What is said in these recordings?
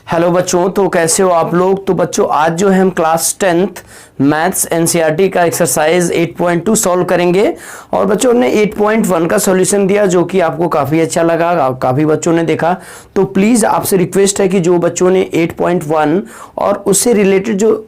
Hello बच्चों, तो कैसे हो आप लोग। तो बच्चों आज जो है हम क्लास 10th मैथ्स एनसीईआरटी का एक्सरसाइज 8.2 सॉल्व करेंगे। और बच्चों ने 8.1 का सॉल्यूशन दिया जो कि आपको काफ़ी अच्छा लगा, काफ़ी बच्चों ने देखा। तो प्लीज़ आपसे रिक्वेस्ट है कि जो बच्चों ने 8.1 और उससे रिलेटेड जो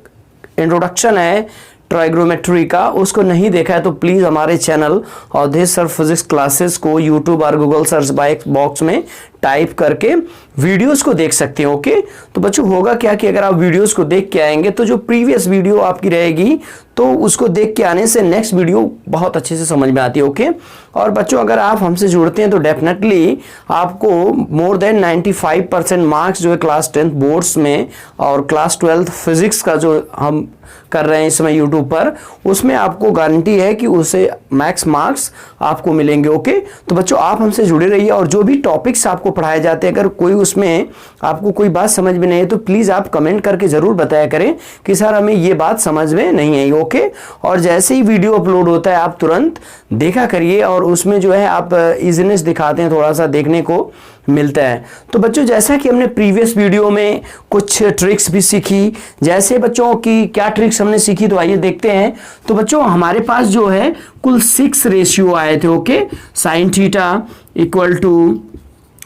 इंट्रोडक्शन है ट्राइग्नोमेट्री का उसको नहीं देखा है तो प्लीज़ हमारे channel Avdhesh sir physics classes को यूट्यूब और गूगल सर्च बॉक्स में टाइप करके वीडियोस को देख सकते हैं। ओके, तो बच्चों होगा क्या कि अगर आप वीडियोस को देख के आएंगे तो जो प्रीवियस वीडियो आपकी रहेगी तो उसको देख के आने से नेक्स्ट वीडियो बहुत अच्छे से समझ में आती है। ओके, और बच्चों अगर आप हमसे जुड़ते हैं तो डेफिनेटली आपको मोर देन 95% मार्क्स जो है क्लास 10th बोर्ड्स में और क्लास 12th फिजिक्स का जो हम कर रहे हैं इस समय यूट्यूब पर, उसमें आपको गारंटी है कि उसे मैक्स मार्क्स आपको मिलेंगे। ओके, तो बच्चों आप हमसे जुड़े रहिए और जो भी टॉपिक्स आपको पढ़ाए जाते हैं अगर कोई उसमें आपको कोई बात समझ में नहीं है तो प्लीज़ आप कमेंट करके ज़रूर बताया करें कि सर हमें ये बात समझ में नहीं आई। ओके, और जैसे ही वीडियो अपलोड होता है आप तुरंत देखा करिए और उसमें जो है आप ईजीनेस दिखाते हैं, थोड़ा सा देखने को मिलता है। तो बच्चों जैसा कि हमने प्रीवियस वीडियो में कुछ ट्रिक्स भी सीखी, जैसे बच्चों की क्या ट्रिक्स हमने सीखी तो आइए देखते हैं। तो बच्चों हमारे पास जो है कुल 6 रेशियो आए थे। Okay, sine theta equal to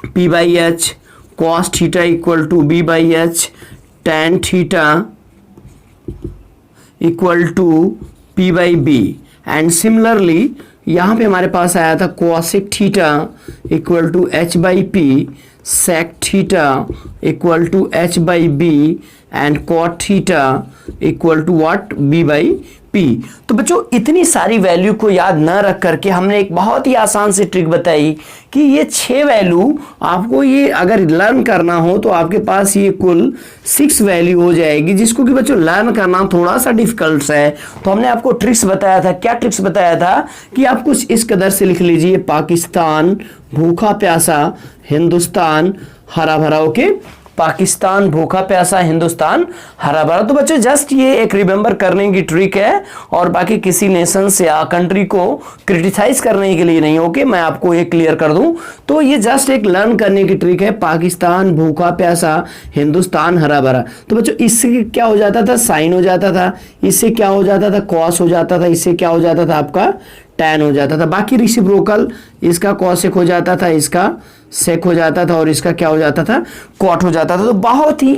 P by H, cos theta equal to B by H, tan theta equal to P by B. And similarly यहाँ पे हमारे पास आया था cosec theta equal to H by P, sec theta equal to H by B and cot theta equal to what B by P. तो बच्चों इतनी सारी वैल्यू को याद न रख करके हमने एक बहुत ही आसान सी ट्रिक बताई कि ये 6 वैल्यू आपको ये अगर लर्न करना हो तो आपके पास ये कुल 6 वैल्यू हो जाएगी जिसको कि बच्चों लर्न करना थोड़ा सा डिफिकल्ट है। तो हमने आपको ट्रिक्स बताया था। क्या ट्रिक्स बताया था कि आप कुछ इस कदर से लिख लीजिए, पाकिस्तान भूखा प्यासा, हिंदुस्तान हरा भरा। ओके, पाकिस्तान भूखा प्यासा, हिंदुस्तान हरा भरा। तो बच्चों जस्ट ये एक रिमेंबर करने की ट्रिक है और बाकी किसी नेशन से या कंट्री को क्रिटिसाइज करने के लिए नहीं। ओके, मैं आपको ये क्लियर कर दूं तो ये जस्ट एक लर्न करने की ट्रिक है। पाकिस्तान भूखा प्यासा, हिंदुस्तान हरा भरा। तो बच्चों इससे क्या हो जाता था, साइन हो जाता था, इससे क्या हो जाता था, कॉस हो जाता था, इससे क्या हो जाता था आपका टैन हो जाता था। बाकी रिसिप्रोकल इसका कॉसेक हो जाता था, इसका सेक हो जाता था और इसका क्या हो जाता था, कॉट हो जाता था। तो बहुत ही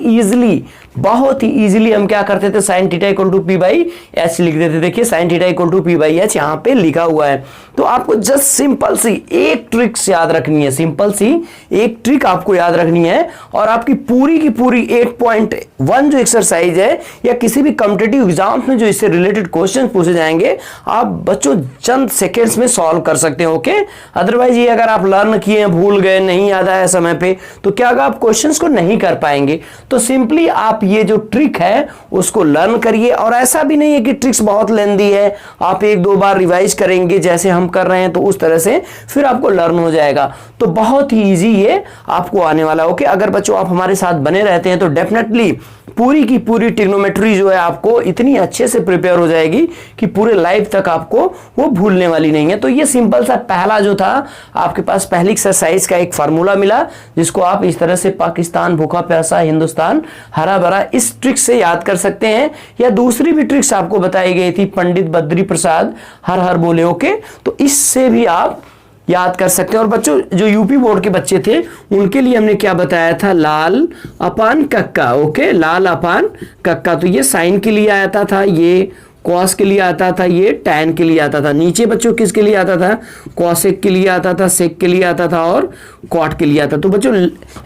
इजीली हम क्या करते थे, sine theta equal to P by H लिख देते। देखिए sine theta equal to P by H यहाँ पे लिखा हुआ है। तो आपको जस्ट सिंपल सी एक ट्रिक्स याद रखनी है, सिंपल सी एक ट्रिक आपको याद रखनी है और आपकी पूरी की पूरी 8.1 जो एक्सरसाइज है या किसी भी कॉम्पिटिटिव एग्जाम में जो इससे रिलेटेड क्वेश्चन पूछे जाएंगे आप बच्चों चंद सेकेंड्स में सॉल्व कर सकते हो। ओके, अदरवाइज ये अगर आप लर्न किए, भूल गए, नहीं याद आया समय पे तो क्या होगा, आप क्वेश्चंस को नहीं कर पाएंगे। तो सिंपली आप ये जो ट्रिक है उसको लर्न करिए और ऐसा भी नहीं है कि ट्रिक्स बहुत लेंदी है, आप 1-2 बार रिवाइज करेंगे जैसे हम कर रहे हैं तो उस तरह से फिर आपको लर्न हो जाएगा। तो बहुत ही इजी ये आपको आने वाला है। ओके, अगर बच्चों आप हमारे साथ बने रहते हैं तो डेफिनेटली पूरी की पूरी ट्रिग्नोमेट्री जो है आपको इतनी अच्छे से प्रिपेयर हो जाएगी कि पूरे लाइफ तक आपको वो भूलने वाली नहीं है। तो ये सिंपल सा पहला जो था आपके पास पहली एक्सरसाइज का एक फार्मूला मिला जिसको आप इस तरह से पाकिस्तान भूखा प्यासा, हिंदुस्तान हरा भरा इस ट्रिक से याद कर सकते हैं। या दूसरी भी ट्रिक्स आपको बताई गई थी, पंडित बद्री प्रसाद हर हर बोले। ओके, तो इससे भी आप याद कर सकते हैं। और बच्चों जो यूपी बोर्ड के बच्चे थे उनके लिए हमने क्या बताया था, लाल अपान कक्का। ओके, लाल अपान कक्का। तो ये साइन के लिए आता था, ये कॉस के लिए आता था, ये टैन के लिए आता था। नीचे बच्चों किसके लिए आता था, कॉसेक के लिए आता था, सेक के लिए आता था और कॉट के लिए आता। तो बच्चों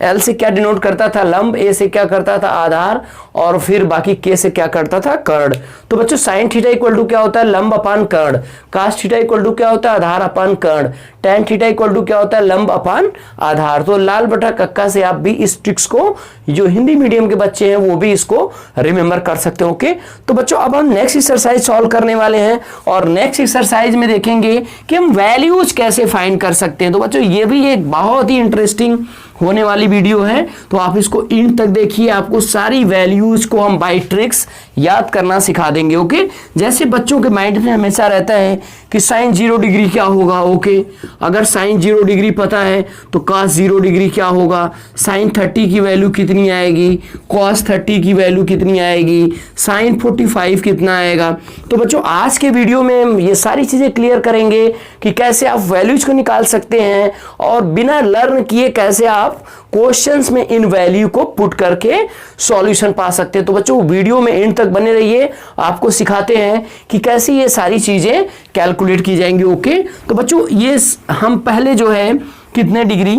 एल से क्या डिनोट करता था, लंब, ए से क्या करता था, आधार, और फिर बाकी के से क्या करता था, कर्ण। तो बच्चों साइन थीटा इक्वल टू क्या होता है, लंब अपान कर्ण। कास थीटा इक्वल टू क्या होता है, आधार अपान कर्ण। टैन थीटा इक्वल टू क्या होता है, लंब अपान आधार। तो लाल बटा कक्का से आप भी इस ट्रिक्स को, जो हिंदी मीडियम के बच्चे हैं वो भी इसको रिमेंबर कर सकते हो। ओके, तो बच्चों अब हम नेक्स्ट एक्सरसाइज सॉल्व करने वाले हैं और नेक्स्ट एक्सरसाइज में देखेंगे कि हम वैल्यूज कैसे फाइंड कर सकते हैं। तो बच्चों ये भी एक बहुत ही इंटरेस्टिंग होने वाली वीडियो है, तो आप इसको एंड तक देखिए। आपको सारी वैल्यूज को हम बाय ट्रिक्स याद करना सिखा देंगे। ओके, जैसे बच्चों के माइंड में हमेशा रहता है कि साइन 0 डिग्री क्या होगा। ओके, अगर साइन 0 डिग्री पता है तो कॉस 0 डिग्री क्या होगा, साइन 30 की वैल्यू कितनी आएगी, कॉस 30 की वैल्यू कितनी आएगी, साइन 45 कितना आएगा। तो बच्चों आज के वीडियो में हम ये सारी चीजें क्लियर करेंगे कि कैसे आप वैल्यूज को निकाल सकते हैं और बिना लर्न किए कैसे आप क्वेश्चंस में इन वैल्यू को पुट करके सॉल्यूशन पा सकते हैं। तो बच्चों वीडियो में एंड तक बने रहिए, आपको सिखाते हैं कि कैसे ये सारी चीजें कैलकुलेट की जाएंगी। ओके, तो बच्चों ये हम पहले जो है कितने degree,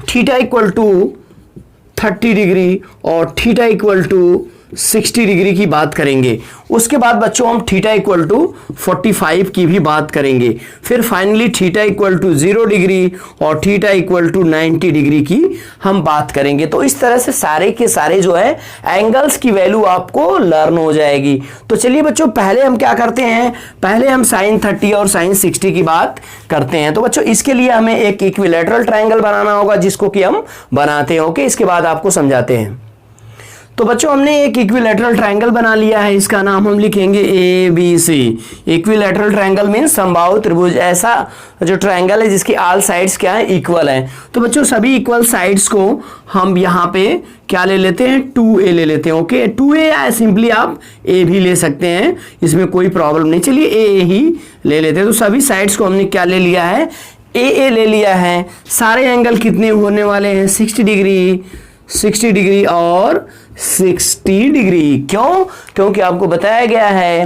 theta equal to 30 degree और थीटा इक्वल टू 60 डिग्री की बात करेंगे। उसके बाद बच्चों हम थीटा इक्वल टू 45 की भी बात करेंगे। फिर finally theta equal to 0 degree और थीटा इक्वल टू 90 डिग्री की हम बात करेंगे। तो इस तरह से सारे के सारे जो है एंगल्स की वैल्यू आपको लर्न हो जाएगी। तो चलिए बच्चों पहले हम क्या करते हैं, पहले हम साइन 30 और साइन 60 की बात करते हैं। तो बच्चों इसके लिए हमें एक इक्विलैटरल ट्रायंगल बनाना होगा, जिसको कि हम बनाते हैं। ओके, इसके बाद आपको समझाते हैं। तो बच्चों हमने एक इक्विलैटरल ट्रायंगल बना लिया है, इसका नाम हम लिखेंगे ABC। इक्विलैटरल ट्रायंगल मींस समबाहु त्रिभुज, ऐसा जो ट्रायंगल है जिसकी ऑल साइड्स क्या है, इक्वल है। तो बच्चों सभी इक्वल साइड्स को हम यहाँ पे क्या ले लेते हैं, 2a ले लेते हैं। ओके, 2a या सिंपली आप a भी ले सकते हैं, इसमें कोई प्रॉब्लम नहीं। चलिए a ही ले लेते हैं। तो सभी साइड्स को हमने क्या ले लिया है, a ले लिया है। सारे एंगल कितने होने वाले हैं, 60 डिग्री, 60 डिग्री और 60 डिग्री। क्यों, क्योंकि आपको बताया गया है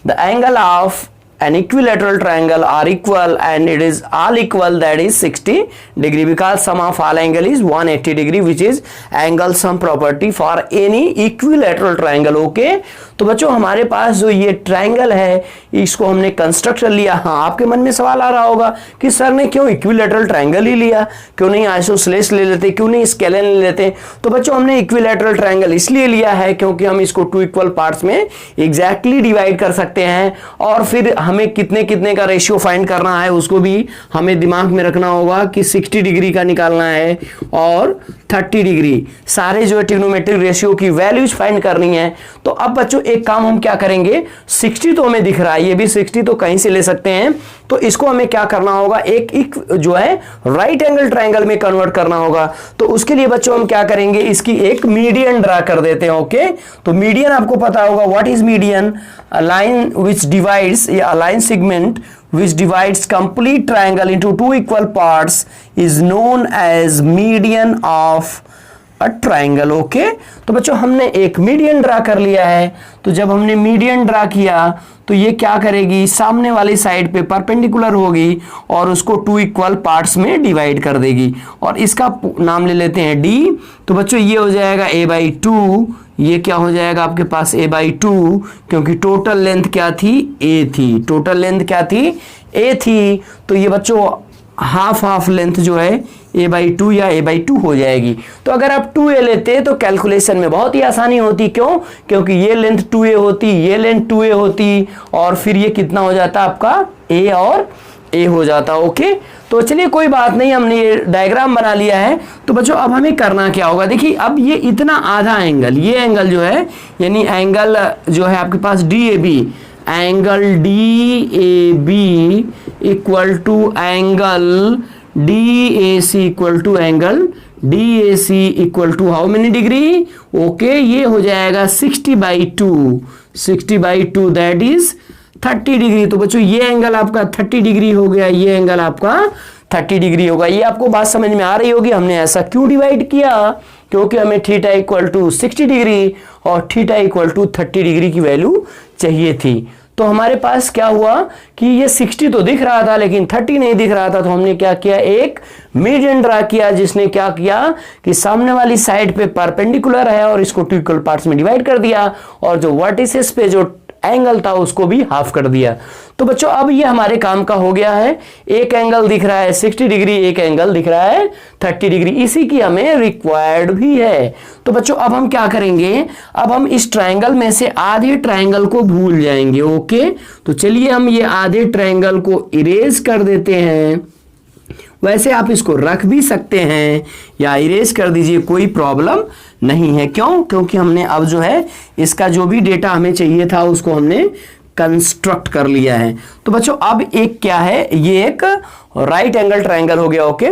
the angle of an equilateral triangle are equal and it is all equal, that is 60 degree, because sum of all angle is 180 degree, which is angle sum property for any equilateral triangle. Okay, तो बच्चों हमारे पास जो ये triangle है इसको हमने construct कर लिया। हाँ, आपके मन में सवाल आ रहा होगा कि सर ने क्यों इक्विलैटरल ट्रायंगल ही लिया, क्यों नहीं आइसोसेलेस ले लेते, क्यों नहीं स्केलेन ले लेते। तो बच्चों हमने इक्विलैटरल ट्रायंगल इसलिए लिया है क्योंकि हम इसको 2 इक्वल पार्ट्स में एग्जैक्टली डिवाइड कर सकते हैं, और फिर हमें कितने कितने का रेशियो फाइंड करना है उसको भी हमें दिमाग में रखना होगा कि 60 डिग्री का निकालना है और 30 डिग्री, सारे जो है ट्रिग्नोमेट्रिक रेशियो की वैल्यूज फाइंड करनी है। तो अब बच्चों एक काम हम क्या करेंगे, 60 तो हमें दिख रहा है, ये भी 60 तो कहीं से ले सकते हैं। तो इसको हमें क्या करना होगा, एक जो है राइट एंगल ट्रायंगल में कन्वर्ट करना होगा। तो उसके लिए बच्चों हम क्या करेंगे, इसकी एक मीडियन ड्रा कर देते हैं। ओके, तो मीडियन आपको पता होगा, what is median, a line which divides या a line segment which divides complete triangle into 2 equal parts is known as median of a triangle. Okay, तो बच्चों हमने एक मीडियन ड्रा कर लिया है। तो जब हमने मीडियन ड्रा किया तो ये क्या करेगी, सामने वाली साइड पे परपेंडिकुलर होगी और उसको 2 इक्वल पार्ट्स में डिवाइड कर देगी, और इसका नाम ले लेते हैं D। तो बच्चों ये हो जाएगा a/2, ये क्या हो जाएगा आपके पास a/2, क्योंकि टोटल लेंथ क्या थी, a थी, टोटल लेंथ क्या थी, a थी। तो ये बच्चों हाफ लेंथ जो है a/2 या a/2 हो जाएगी। तो अगर आप 2a लेते तो कैलकुलेशन में बहुत ही आसानी होती। क्यों, क्योंकि ये लेंथ 2a होती, ये लेंथ 2a होती, और फिर ये कितना हो जाता आपका a और a हो जाता। ओके, तो चलिए कोई बात नहीं, हमने ये डायग्राम बना लिया है। तो बच्चों अब हमें करना क्या होगा, देखिए अब ये इतना आधा एंगल, ये एंगल जो है यानी एंगल जो है आपके पास DAB, angle DAB equal to angle DAC equal to angle DAC equal to how many degree, okay, ये हो जाएगा 60/2, 60/2 दैट इज 30 डिग्री। तो बच्चों ये एंगल आपका 30 डिग्री हो गया, ये एंगल आपका 30 डिग्री होगा। ये आपको बात समझ में आ रही होगी, हमने ऐसा क्यों डिवाइड किया, क्योंकि हमें थीटा इक्वल टू 60 डिग्री और थीटा इक्वल टू 30 डिग्री की वैल्यू चाहिए थी। तो हमारे पास क्या हुआ कि ये 60 तो दिख रहा था लेकिन 30 नहीं दिख रहा था। तो हमने क्या किया, एक मीडियन ड्रा किया, जिसने क्या किया कि सामने वाली साइड पे परपेंडिकुलर है और इसको 2 इक्वल पार्ट्स में डिवाइड कर दिया, और जो वर्टिसेस पे जो एंगल था उसको भी हाफ कर दिया। तो बच्चों अब ये हमारे काम का हो गया है। एक एंगल दिख रहा है 60 डिग्री, एक एंगल दिख रहा है 30 डिग्री, इसी की हमें रिक्वायर्ड भी है। तो बच्चों अब हम क्या करेंगे, अब हम इस ट्रायंगल में से आधे ट्रायंगल को भूल जाएंगे। ओके, तो चलिए हम ये आधे ट्रायंगल को इरेज कर देते हैं। वैसे आप इसको रख भी सकते हैं या इरेज कर दीजिए, कोई प्रॉब्लम नहीं है। क्यों? क्योंकि हमने अब जो है इसका जो भी डेटा हमें चाहिए था उसको हमने कंस्ट्रक्ट कर लिया है। तो बच्चों अब एक क्या है, ये एक राइट एंगल ट्रायंगल हो गया। ओके,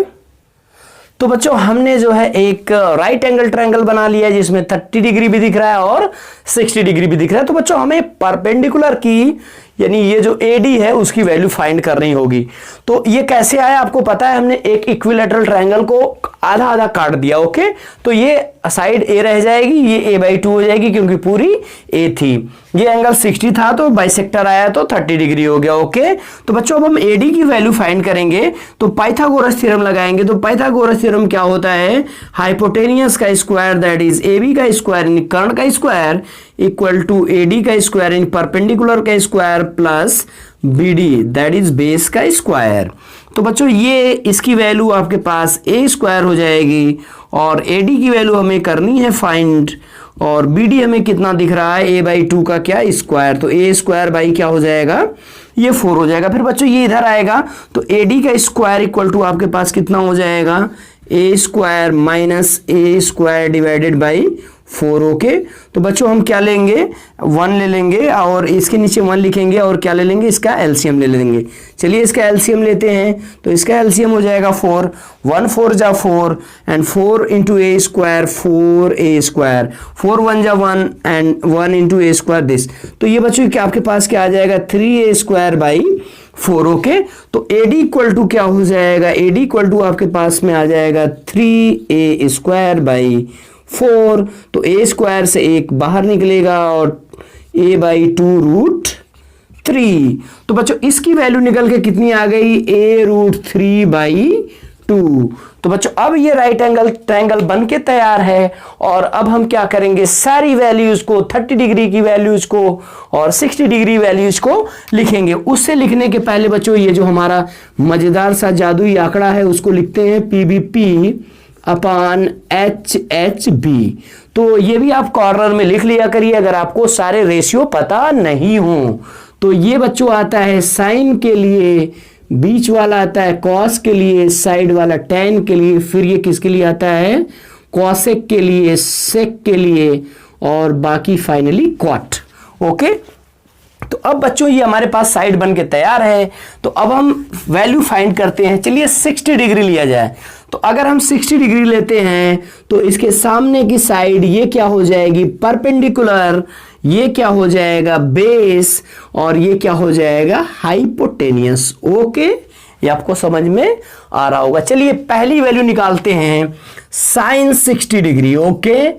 तो बच्चों हमने जो है एक राइट एंगल ट्रायंगल बना लिया है जिसमें 30 डिग्री भी दिख रहा है और 60 डिग्री भी दिख रहा है। तो बच्चों हमें परपेंडिकुलर की यानी ये जो AD है उसकी वैल्यू फाइंड करनी होगी। तो ये कैसे आया आपको पता है, हमने एक इक्विलैटरल ट्रायंगल को आधा आधा काट दिया। ओके, तो ये साइड A रह जाएगी, ये A/2 हो जाएगी क्योंकि पूरी A थी। ये एंगल 60 था तो बाइसेक्टर आया तो 30 डिग्री हो गया। ओके, तो बच्चों अब हम AD की वैल्यू फाइंड करेंगे तो पाइथागोरस थ्योरम लगाएंगे। तो पाइथागोरस थ्योरम क्या होता है, हाइपोटेनियस का स्क्वायर दैट इज AB का स्क्वायर यानी कर्ण का स्क्वायर इक्वल टू AD का स्क्वायर यानी परपेंडिकुलर का square plus BD that is base का स्क्वायर। तो बच्चों ये इसकी वैल्यू आपके पास A स्क्वायर हो जाएगी और AD की वैल्यू हमें करनी है फाइंड, और BD हमें कितना दिख रहा है, A/2 का क्या स्क्वायर, तो A स्क्वायर बाई क्या हो जाएगा, ये 4 हो जाएगा। फिर बच्चों ये इधर आएगा तो AD का स्क्वायर इक्वल टू आपके पास कितना हो जाएगा, A square minus A square divided by 4। Okay, तो बच्चों हम क्या लेंगे, 1 ले लेंगे और इसके नीचे 1 लिखेंगे और क्या ले लेंगे, इसका एलसीएम ले लेंगे। चलिए इसका एलसीएम लेते हैं, तो इसका एलसीएम हो जाएगा 4, 1 4 जा 4 and 4 into A square 4A square, 4 1 जा 1 and 1 into A square this. तो ये बच्चों क्या आपके पास क्या आ जाएगा, 3A स्क्वायर बाई 4। ओके, तो AD इक्वल टू क्या हो जाएगा, AD इक्वल टू आपके पास में आ जाएगा 3A स्क्वायर बाई 4। तो A स्क्वायर से 1 बाहर निकलेगा और A/2√3। तो बच्चों इसकी वैल्यू निकल के कितनी आ गई, A√3/2। तो बच्चों अब ये राइट एंगल ट्रायंगल बन के तैयार है और अब हम क्या करेंगे, सारी वैल्यूज को 30 डिग्री की वैल्यूज को और 60 डिग्री वैल्यूज को लिखेंगे। उससे लिखने के पहले बच्चों ये जो हमारा मजेदार सा जादुई आंकड़ा है उसको लिखते हैं PBP अपॉन HHB। तो ये भी आप कॉर्नर में लिख लिया करिए अगर आपको सारे रेशियो पता नहीं हो। तो ये बच्चों आता है साइन के लिए, बीच वाला आता है कॉस के लिए, साइड वाला टैन के लिए, फिर ये किसके लिए आता है, कॉसेक के लिए, सेक के लिए और बाकी फाइनली क्वाट। ओके, तो अब बच्चों ये हमारे पास साइड बन के तैयार है। तो अब हम वैल्यू फाइंड करते हैं। चलिए 60 डिग्री लिया जाए। तो अगर हम 60 डिग्री लेते हैं तो इसके सामने की साइड ये क्या हो जाएगी, परपेंडिकुलर, ये क्या हो जाएगा, बेस, और ये क्या हो जाएगा, हाइपोटेनियस। ओके, ये आपको समझ में आ रहा होगा। चलिए पहली वैल्यू निकालते हैं, साइन 60 डिग्री। ओके,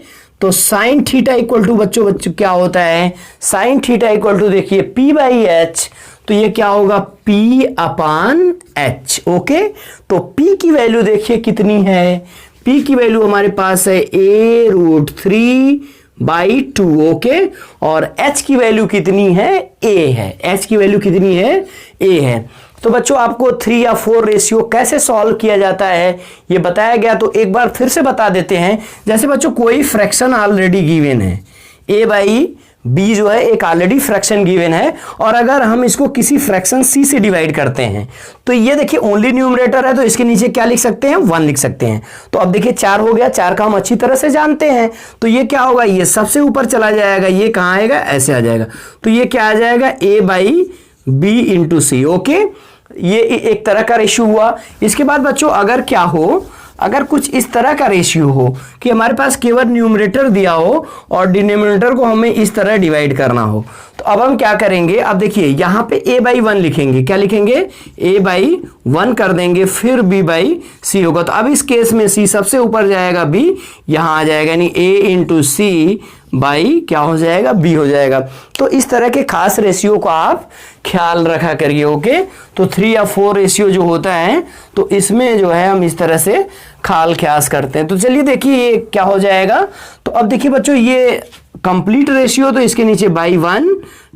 तो साइन थीटा इक्वल टू बच्चों क्या होता है, साइन थीटा इक्वल टू देखिए P/H, तो ये क्या होगा, P/H। ओके, तो P की वैल्यू देखिए कितनी है, P की वैल्यू हमारे पास है A√3/2। ओके, और H की वैल्यू कितनी है, A है, H की वैल्यू कितनी है, A है। तो बच्चों आपको 3 या 4 रेशियो कैसे सॉल्व किया जाता है ये बताया गया, तो एक बार फिर से बता देते हैं। जैसे बच्चों कोई फ्रैक्शन ऑलरेडी गिवन है, A/B जो है एक ऑलरेडी फ्रैक्शन गिवन है, और अगर हम इसको किसी फ्रैक्शन C से डिवाइड करते हैं तो ये देखिए ओनली न्यूमरेटर है, तो इसके नीचे क्या लिख सकते हैं, 1 लिख सकते हैं। तो अब देखिए 4 हो गया, 4 का हम अच्छी तरह से जानते हैं। तो ये क्या होगा, ये सबसे ऊपर चला जाएगा, ये कहाँ आएगा, ऐसे आ जाएगा। तो ये क्या आ जाएगा, A/B इंटू C। ओके, ये एक तरह का रेशियो हुआ। इसके बाद बच्चों अगर क्या हो, अगर कुछ इस तरह का रेशियो हो कि हमारे पास केवल न्यूमरेटर दिया हो और डिनोमिनेटर को हमें इस तरह डिवाइड करना हो, तो अब हम क्या करेंगे, अब देखिए यहाँ पे A/1 लिखेंगे, क्या लिखेंगे, A/1 कर देंगे, फिर B/C होगा। तो अब इस केस में C सबसे ऊपर जाएगा, B यहाँ आ जाएगा, यानी A इंटू C बाई क्या हो जाएगा, B हो जाएगा। तो इस तरह के खास रेशियो को आप ख्याल रखा करिए। ओके, तो 3 या 4 रेशियो जो होता है तो इसमें जो है हम इस तरह से खाल ख्यास करते हैं। तो चलिए देखिए ये क्या हो जाएगा। तो अब देखिए बच्चों ये कंप्लीट रेशियो, तो इसके नीचे by1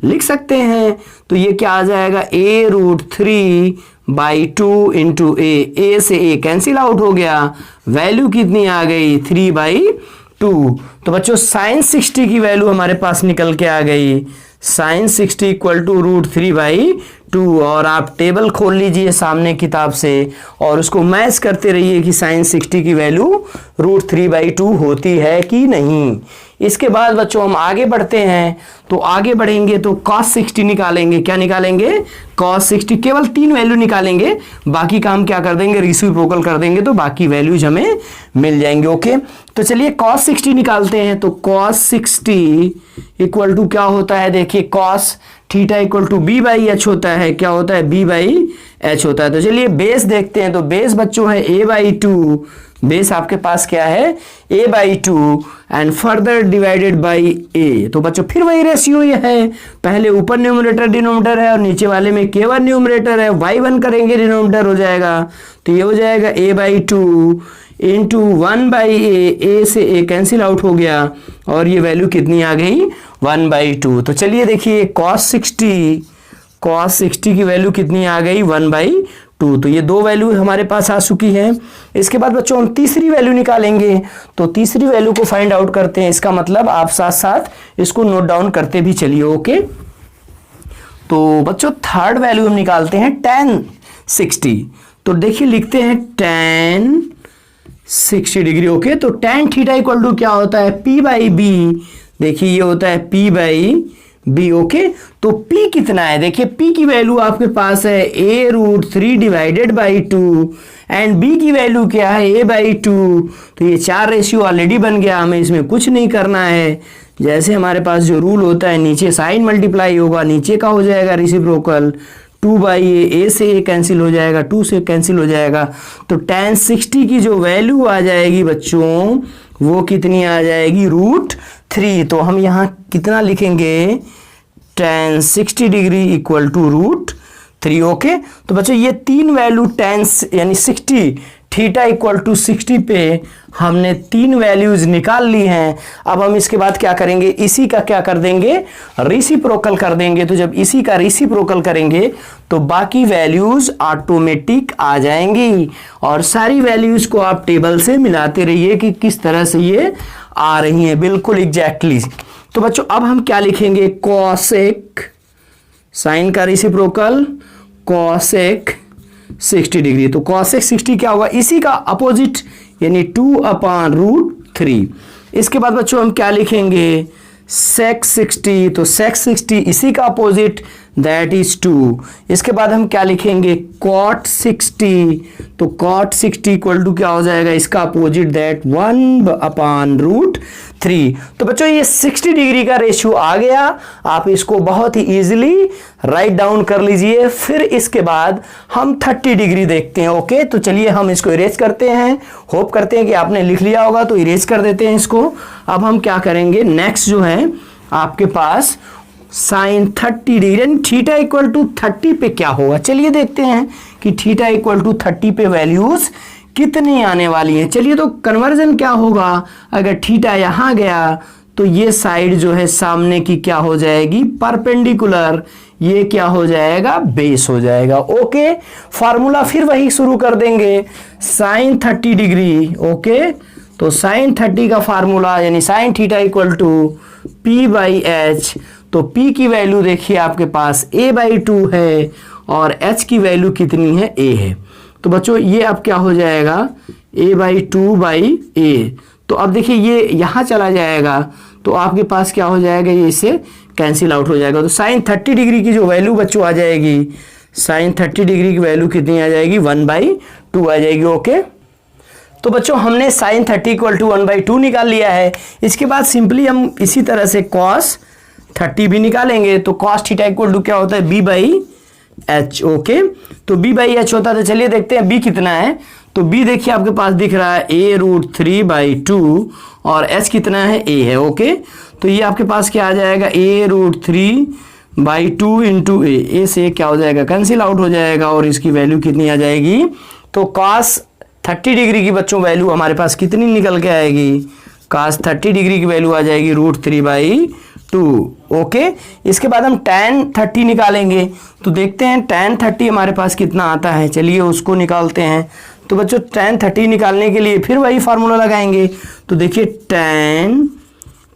लिख सकते हैं। तो ये क्या आ जाएगा, A√3/2 इंटू A से A कैंसिल आउट हो गया, वैल्यू कितनी आ गई, 3/2। तो बच्चों साइन 60 की वैल्यू हमारे पास निकल के आ गई साइन 60 इक्वल टू √3/2। और आप टेबल खोल लीजिए सामने किताब से और उसको मैच करते रहिए कि साइन 60 की वैल्यू √3/2 होती है कि नहीं। इसके बाद बच्चों हम आगे बढ़ते हैं, तो आगे बढ़ेंगे तो cos 60 निकालेंगे। क्या निकालेंगे? cos 60। केवल 3 वैल्यू निकालेंगे, बाकी काम क्या कर देंगे? रेसिप्रोकल कर देंगे, तो बाकी वैल्यूज हमें मिल जाएंगे। ओके, तो चलिए cos 60 निकालते हैं। तो cos 60 इक्वल टू क्या होता है? देखिए cos theta equal to b/h होता है। क्या होता है? b/h होता है। तो चलिए बेस देखते हैं। तो बेस बच्चों है a/2। बेस आपके पास क्या है? a/2 and further divided by a। तो बच्चों फिर वही रेशियो ये है, पहले ऊपर न्यूमरेटर डिनोमिनेटर है और नीचे वाले में k1 न्यूमरेटर है, y1 करेंगे डिनोमिनेटर हो जाएगा। तो ये हो जाएगा a/2 इंटू 1/a। a से a कैंसिल आउट हो गया और ये वैल्यू कितनी आ गई? 1/2। तो चलिए देखिए cos 60 की वैल्यू कितनी आ गई? 1/2। तो ये दो वैल्यू हमारे पास आ चुकी है। इसके बाद बच्चों हम तीसरी वैल्यू निकालेंगे। तो तीसरी वैल्यू को फाइंड आउट करते हैं। इसका मतलब आप साथ साथ इसको नोट डाउन करते भी चलिए। ओके, तो बच्चों थर्ड वैल्यू हम निकालते हैं tan 60। तो देखिए लिखते हैं tan 60 डिग्री। ओके, तो tan थीटा इक्वल टू क्या होता है? p/b। देखिए ये होता है p/b। ओके, तो p कितना है? देखिए p की वैल्यू आपके पास है a√3 divided by 2 and b की वैल्यू क्या है? a/2। तो ये 4 रेशियो ऑलरेडी बन गया, हमें इसमें कुछ नहीं करना है। जैसे हमारे पास जो रूल होता है, नीचे साइन मल्टीप्लाई होगा, नीचे का हो जाएगा रेसिप्रोकल 2/a। a से a कैंसिल हो जाएगा, 2 से कैंसिल हो जाएगा। तो tan 60 की जो वैल्यू आ जाएगी बच्चों, वो कितनी आ जाएगी? √3। तो हम यहाँ कितना लिखेंगे? tan 60 degree equal to √3। Okay, तो बच्चों ये तीन वैल्यू tan यानी 60 थीटा इक्वल टू 60 पे हमने तीन वैल्यूज निकाल ली हैं। अब हम इसके बाद क्या करेंगे? इसी का क्या कर देंगे? रेसिप्रोकल कर देंगे। तो जब इसी का रेसिप्रोकल करेंगे तो बाकी वैल्यूज ऑटोमेटिक आ जाएंगी और सारी वैल्यूज को आप टेबल से मिलाते रहिए कि किस तरह से ये आ रही हैं, बिल्कुल एग्जैक्टली। तो बच्चों अब हम क्या लिखेंगे? cosec, साइन का रेसिप्रोकल cosec 60 डिग्री। तो cosec 60 क्या होगा? इसी का अपोजिट यानी 2/√3। इसके बाद बच्चों हम क्या लिखेंगे? sec 60। तो sec 60 इसी का अपोजिट दैट इज 2। इसके बाद हम क्या लिखेंगे? cot 60। तो cot 60 इक्वल टू क्या हो जाएगा? इसका अपोजिट दैट 1/√3। तो बच्चों ये 60 डिग्री का रेशियो आ गया। आप इसको बहुत ही इजीली राइट डाउन कर लीजिए। फिर इसके बाद हम 30 डिग्री देखते हैं। ओके, तो चलिए हम इसको इरेज करते हैं। होप करते हैं कि आपने लिख लिया होगा, तो इरेज कर देते हैं इसको। अब हम क्या करेंगे? नेक्स्ट जो है आपके पास sine 30 degree, theta equal to 30 पे क्या होगा? चलिए देखते हैं कि थीटा इक्वल टू 30 पे वैल्यूज कितनी आने वाली हैं। चलिए, तो कन्वर्जन क्या होगा? अगर थीटा यहां गया तो ये साइड जो है सामने की क्या हो जाएगी? परपेंडिकुलर। ये क्या हो जाएगा? बेस हो जाएगा। ओके, फार्मूला फिर वही शुरू कर देंगे, साइन 30 डिग्री। ओके, तो साइन 30 का फार्मूला यानी sign theta equal to p/h। तो p की वैल्यू देखिए आपके पास a/2 है और h की वैल्यू कितनी है? a है। तो बच्चों ये अब क्या हो जाएगा? a/2/a। तो अब देखिए ये यहां चला जाएगा तो आपके पास क्या हो जाएगा? ये इससे कैंसिल आउट हो जाएगा। तो साइन 30 डिग्री की जो वैल्यू बच्चों आ जाएगी, साइन 30 डिग्री की वैल्यू कितनी आ जाएगी? 1/2 आ जाएगी। ओके, तो बच्चों हमने साइन 30 इक्वल टू 1/2 निकाल लिया है। इसके बाद सिंपली हम इसी तरह से cos 30 भी निकालेंगे। तो cos थीटा इक्वल टू क्या होता है? b/h। ओके, तो b/h होता है। तो चलिए देखते हैं b कितना है। तो b देखिए आपके पास दिख रहा है a√3/2 और h कितना है? a है। ओके, तो ये आपके पास क्या आ जाएगा? a√3/2 इंटू a से क्या हो जाएगा? कैंसिल आउट हो जाएगा और इसकी वैल्यू कितनी आ जाएगी? तो cos 30 डिग्री की बच्चों वैल्यू हमारे पास कितनी निकल के आएगी? cos 30 डिग्री की वैल्यू आ जाएगी √3/2। ओके, इसके बाद हम tan 30 निकालेंगे। तो देखते हैं tan 30 हमारे पास कितना आता है। चलिए उसको निकालते हैं। तो बच्चों tan 30 निकालने के लिए फिर वही फार्मूला लगाएंगे। तो देखिए tan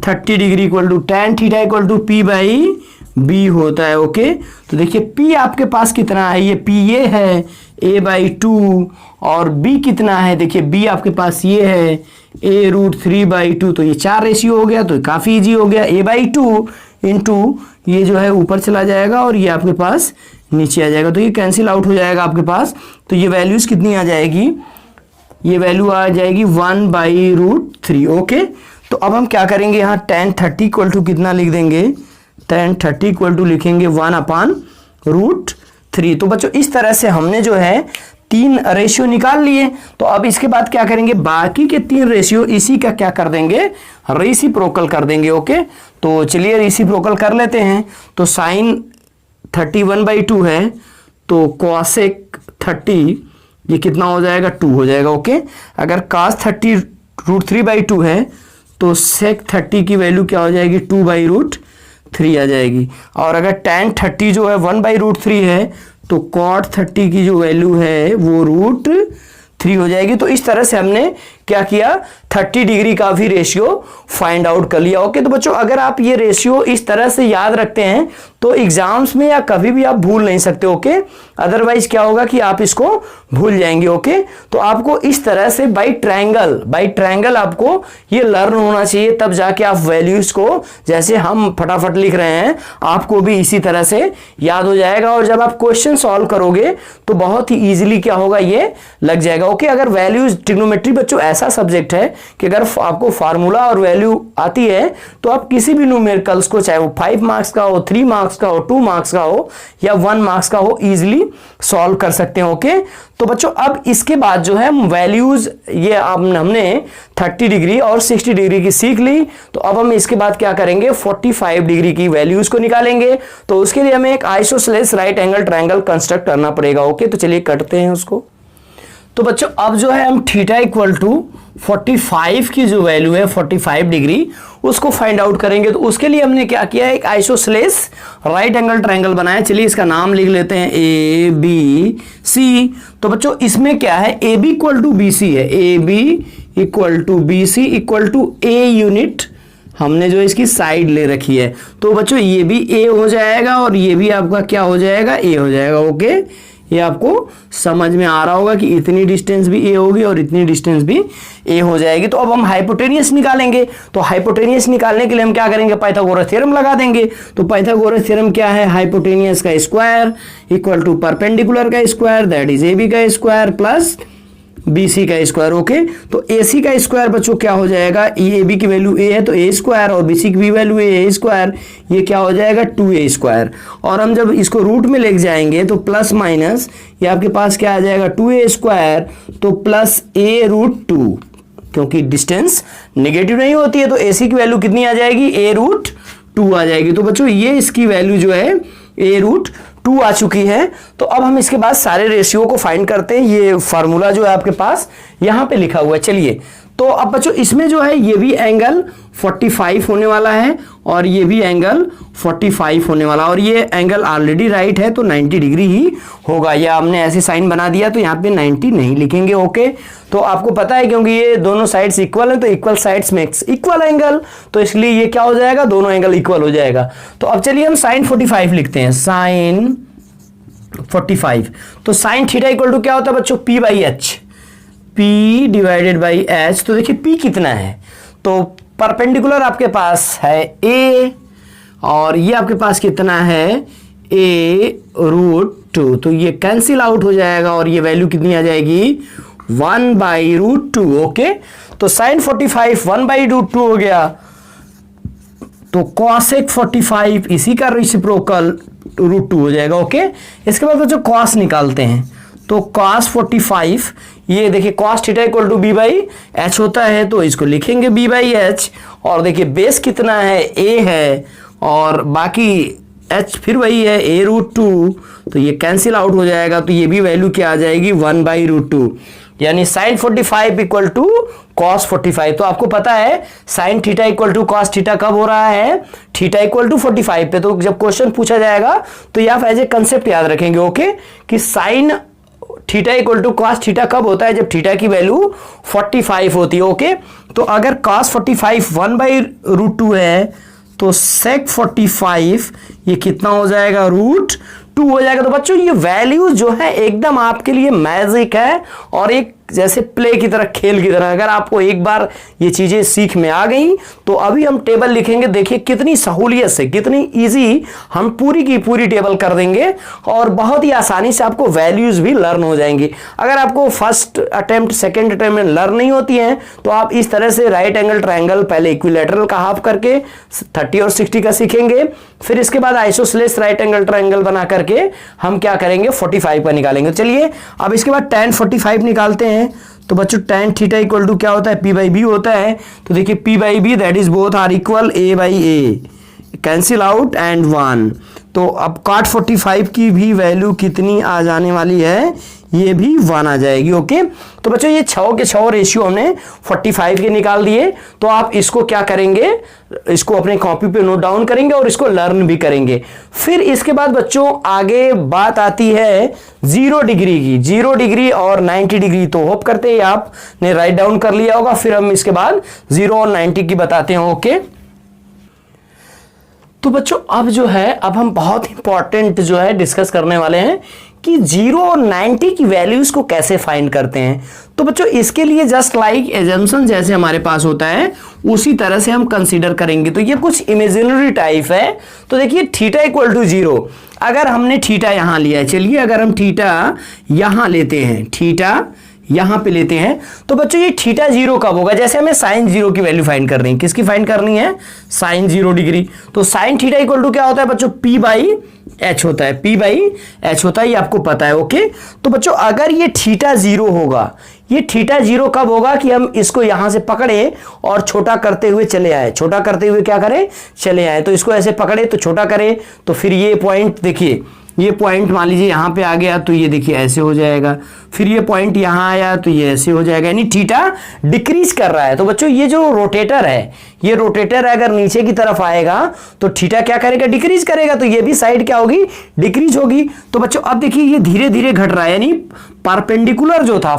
30 degree equal to tan theta equal to P by B होता है। ओके, तो देखिए P आपके पास कितना है, ये P ये है a/2 और B कितना है, देखिए B आपके पास ये है a√3/2, तो ये 4 रेशियो हो गया, तो काफ़ी इजी हो गया। a/2 इंटू ये जो है ऊपर चला जाएगा और ये आपके पास नीचे आ जाएगा, तो ये कैंसिल आउट हो जाएगा आपके पास। तो ये वैल्यूज कितनी आ जाएगी, ये वैल्यू आ जाएगी 1/√3। ओके, तो अब हम क्या करेंगे, यहाँ tan 30 इक्वल टू कितना लिख देंगे, tan 30 इक्वल टू लिखेंगे 1/√3। तो बच्चों इस तरह से हमने जो है 3 रेशियो निकाल लिए। तो अब इसके बाद क्या करेंगे, बाकी के 3 रेशियो इसी का क्या कर देंगे, रेसिप्रोकल कर देंगे। ओके, तो चलिए रेसिप्रोकल कर लेते हैं। तो sin 31/2 है, तो cosec 30 ये कितना हो जाएगा, 2 हो जाएगा। ओके, अगर cos 30√3/2 है तो sec 30 की वैल्यू क्या हो जाएगी, 2/√3 आ जाएगी। और अगर tan 30 जो है 1/√3 है तो cot 30 की जो वैल्यू है वो √3 हो जाएगी। तो इस तरह से हमने क्या किया, 30 डिग्री का भी रेशियो फाइंड आउट कर लिया। ओके, तो बच्चों अगर आप ये रेशियो इस तरह से याद रखते हैं तो एग्जाम्स में या कभी भी आप भूल नहीं सकते। ओके, अदरवाइज क्या होगा कि आप इसको भूल जाएंगे। ओके, तो आपको इस तरह से बाई ट्रायंगल आपको ये लर्न होना चाहिए, तब जाके आप वैल्यूज को जैसे हम फटाफट लिख रहे हैं आपको भी इसी तरह से याद हो जाएगा। और जब आप क्वेश्चन सॉल्व करोगे तो बहुत ही इजीली क्या होगा, ये लग जाएगा। ओके, अगर वैल्यूज ट्रिग्नोमेट्री बच्चों ऐसा सब्जेक्ट है कि अगर आपको फार्मूला और वैल्यू आती है तो आप किसी भी न्यूमेरिकल्स को, चाहे वो 5 मार्क्स का हो, 3 मार्क्स का हो, 2 मार्क्स का हो या 1 मार्क्स का हो, इजीली सॉल्व कर सकते हैं। ओके, तो बच्चों अब इसके बाद जो है वैल्यूज ये हमने 30 डिग्री और 60 डिग्री की सीख ली। तो अब हम इसके बाद क्या करेंगे, 45 डिग्री की वैल्यूज को निकालेंगे। तो उसके लिए हमें एक isosceles right angle triangle construct करना पड़ेगा। ओके, तो चलिए करते हैं उसको। तो बच्चों अब जो है हम थीटा इक्वल टू 45 की जो वैल्यू है 45 डिग्री उसको फाइंड आउट करेंगे। तो उसके लिए हमने क्या किया, एक आइसोसेलेस राइट एंगल ट्रायंगल बनाया। चलिए इसका नाम लिख लेते हैं ABC। तो बच्चों इसमें क्या है, AB इक्वल टू BC है, AB equal to BC equal to A unit हमने जो इसकी साइड ले रखी है। तो बच्चों ये भी A हो जाएगा और ये भी आपका क्या हो जाएगा, A हो जाएगा। ओके, ये आपको समझ में आ रहा होगा कि इतनी डिस्टेंस भी A होगी और इतनी डिस्टेंस भी A हो जाएगी। तो अब हम हाइपोटेनियस निकालेंगे। तो हाइपोटेनियस निकालने के लिए हम क्या करेंगे, पाइथागोरस थ्योरम लगा देंगे। तो पाइथागोरस थ्योरम क्या है, हाइपोटेनियस का स्क्वायर इक्वल टू परपेंडिकुलर का स्क्वायर दैट इज AB का स्क्वायर प्लस BC का स्क्वायर। ओके, तो AC का स्क्वायर बच्चों क्या हो जाएगा, AB की वैल्यू A है तो A स्क्वायर और BC की भी वैल्यू A स्क्वायर, ये क्या हो जाएगा 2A स्क्वायर। और हम जब इसको रूट में लेके जाएंगे तो प्लस माइनस ये आपके पास क्या आ जाएगा 2A स्क्वायर तो प्लस A√2, क्योंकि डिस्टेंस नेगेटिव नहीं होती है तो AC की वैल्यू कितनी आ जाएगी, A√2 आ जाएगी। तो बच्चों ये इसकी वैल्यू जो है A√2 आ चुकी है। तो अब हम इसके बाद सारे रेशियो को फाइंड करते हैं। ये फार्मूला जो है आपके पास यहाँ पे लिखा हुआ है। चलिए, तो अब बच्चों इसमें जो है ये भी एंगल 45 होने वाला है और ये भी एंगल 45 होने वाला, और ये एंगल ऑलरेडी राइट है तो 90 डिग्री ही होगा। या हमने ऐसे साइन बना दिया तो यहाँ पे 90 नहीं लिखेंगे। ओके, तो आपको पता है क्योंकि ये दोनों साइड्स इक्वल है तो equal sides makes equal angle, तो इसलिए ये क्या हो जाएगा, दोनों एंगल इक्वल हो जाएगा। तो अब चलिए हम साइन 45 लिखते हैं, साइन 45। तो साइन थीटा इक्वल टू क्या होता है बच्चों, P/H, P divided by H। तो देखिए P कितना है, तो परपेंडिकुलर आपके पास है A और ये आपके पास कितना है A√2, तो ये कैंसिल आउट हो जाएगा और ये वैल्यू कितनी आ जाएगी 1/√2। ओके, तो साइन 45 1/√2 हो गया, तो cosec 45 इसी का रेसिप्रोकल √2 हो जाएगा। ओके, इसके बाद बच्चों cos निकालते हैं। तो cos 45 ये देखिए cos theta equal to B/H होता है, तो इसको लिखेंगे B/H। और देखिए बेस कितना है, A है और बाकी H फिर वही है A√2, तो ये कैंसिल आउट हो जाएगा। तो ये भी वैल्यू क्या आ जाएगी 1/√2, यानी साइन 45 इक्वल टू cos 45। तो आपको पता है sine theta equal to cos theta कब हो रहा है, थीटा इक्वल टू 45 पे। तो जब क्वेश्चन पूछा जाएगा तो ये आप एज ए कंसेप्ट याद रखेंगे। ओके, कि sine theta equal to cos theta कब होता है? जब थीटा की वैल्यू 45 होती है। ओके, तो अगर cos 45 1/√2 है तो sec 45 ये कितना हो जाएगा? √2 हो जाएगा। तो बच्चों ये वैल्यू जो है एकदम आपके लिए मैजिक है और एक जैसे प्ले की तरह, खेल की तरह। अगर आपको एक बार ये चीजें सीख में आ गई तो अभी हम टेबल लिखेंगे, देखिए कितनी सहूलियत से, कितनी इजी हम पूरी की पूरी टेबल कर देंगे और बहुत ही आसानी से आपको वैल्यूज भी लर्न हो जाएंगी। अगर आपको फर्स्ट अटेम्प्ट सेकेंड अटेम्प्ट में लर्न नहीं होती हैं तो आप इस तरह से राइट एंगल ट्राइंगल पहले इक्विलैटरल का हाफ करके 30 और 60 का सीखेंगे, फिर इसके बाद आइसोसेलेस राइट एंगल ट्राइंगल बना करके हम क्या करेंगे? 45 का निकालेंगे। चलिए अब इसके बाद tan 45 निकालते हैं। तो बच्चों tan थीटा इक्वल टू क्या होता है? P/B होता है। तो देखिए P/B that is both are equal, A/A cancel out and 1। तो अब cot 45 की भी वैल्यू कितनी आ जाने वाली है? ये भी 1 आ जाएगी। ओके, तो बच्चों ये 6 के 6 रेशियो हमने 45 के निकाल दिए। तो आप इसको क्या करेंगे? इसको अपने कॉपी पे नोट डाउन करेंगे और इसको लर्न भी करेंगे। फिर इसके बाद बच्चों आगे बात आती है 0 डिग्री की। 0 डिग्री और 90 डिग्री तो होप करते हैं आपने राइट डाउन कर लिया होगा। फिर हम इसके बाद 0 और 90 की बताते हैं। ओके, तो बच्चों अब जो है, अब हम बहुत इंपॉर्टेंट जो है डिस्कस करने वाले हैं कि 0 और 90 की वैल्यूज को कैसे फाइंड करते हैं। तो बच्चों इसके लिए जस्ट लाइक एजम्पशन जैसे हमारे पास होता है उसी तरह से हम कंसीडर करेंगे। तो ये कुछ इमेजिनरी टाइप है। तो देखिए थीटा इक्वल टू 0, अगर हमने थीटा यहां लिया है, चलिए अगर हम थीटा यहां लेते हैं, थीटा यहां पे लेते हैं, तो बच्चों ये थीटा 0 कब होगा? जैसे हमें साइन 0 की वैल्यू फाइंड करनी है। किसकी फाइंड करनी है? Sine 0 degree. तो साइन थीटा इक्वल टू क्या होता है बच्चों? P/H होता है। P/H होता है, ये आपको पता है। ओके, तो बच्चों अगर ये थीटा 0 होगा, ये थीटा 0 कब होगा? कि हम इसको यहां से पकड़े और छोटा करते हुए चले आए। छोटा करते हुए क्या करें? चले आए। तो इसको ऐसे पकड़े तो छोटा करें, तो फिर ये पॉइंट देखिए, ये पॉइंट मान लीजिए यहां पे आ गया तो ये देखिए ऐसे हो जाएगा। फिर ये पॉइंट यहां आया तो ये ऐसे हो जाएगा, यानी थीटा डिक्रीज कर रहा है। तो बच्चों ये जो रोटेटर है, ये रोटेटर अगर नीचे की तरफ आएगा तो थीटा क्या करेगा? डिक्रीज करेगा। तो ये भी साइड क्या होगी? डिक्रीज होगी। तो बच्चों अब देखिए ये धीरे धीरे घट रहा है, यानी परपेंडिकुलर जो था,